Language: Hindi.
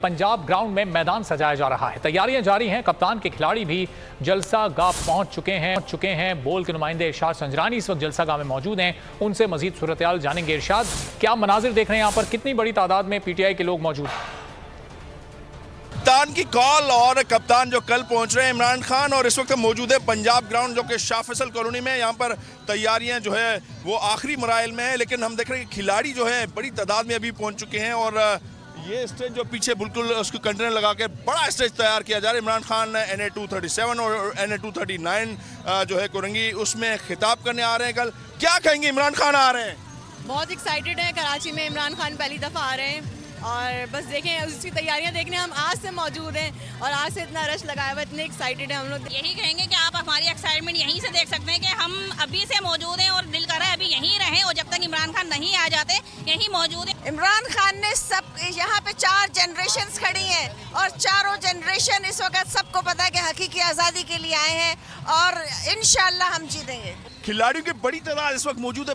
पंजाब ग्राउंड में मैदान सजाया जा रहा है। तैयारियां जारी हैं। कप्तान के खिलाड़ी भी जलसा गाह पहुंच चुके हैं। बोल के नुमाइंदे इरशाद संजरानी इस वक्त जलसा गाह में मौजूद हैं। उनसे मजीद सूरत-ए-हाल जानेंगे। इरशाद, क्या मनाजिर देख रहे हैं यहाँ पर? कितनी बड़ी तादाद में पीटीआई के लोग मौजूद हैं? कप्तान की कॉल और कप्तान जो कल पहुंच रहे हैं इमरान खान, और इस वक्त मौजूद है पंजाब ग्राउंड जो कि शाह फैसल कॉलोनी में। यहाँ पर तैयारियां जो है वो आखिरी मराइल में है, लेकिन हम देख रहे हैं कि खिलाड़ी जो है बड़ी तादाद में अभी पहुंच चुके हैं। और ये स्टेज जो पीछे बिल्कुल उसको कंटेनर लगा के बड़ा स्टेज तैयार किया जा रहा है। इमरान खान NA 237 और NA 239 जो है कोरंगी, उसमें खिताब करने आ रहे हैं। कल क्या कहेंगे? इमरान खान आ रहे हैं, बहुत एक्साइटेड है। कराची में इमरान खान पहली दफ़ा आ रहे हैं और बस देखें उसकी तैयारियां देखने हम आज से मौजूद हैं और आज से इतना रश लगाया हुआ, इतने एक्साइटेड हैं हम लोग। यही कहेंगे कि आप हमारी एक्साइटमेंट यहीं से देख सकते हैं कि हम अभी से मौजूद हैं और दिल कर रहा है अभी यहीं रहें, और जब तक इमरान खान नहीं आ जाते यहीं मौजूद हैं। इमरान खान ने सब यहाँ पे 4 जनरेशन्स खड़ी हैं और चारों जनरेशन इस वक्त सबको पता है कि हकीकी आज़ादी के लिए आए हैं और इंशाल्लाह हम जीतेंगे। खिलाड़ियों की बड़ी तादाद इस वक्त मौजूद है।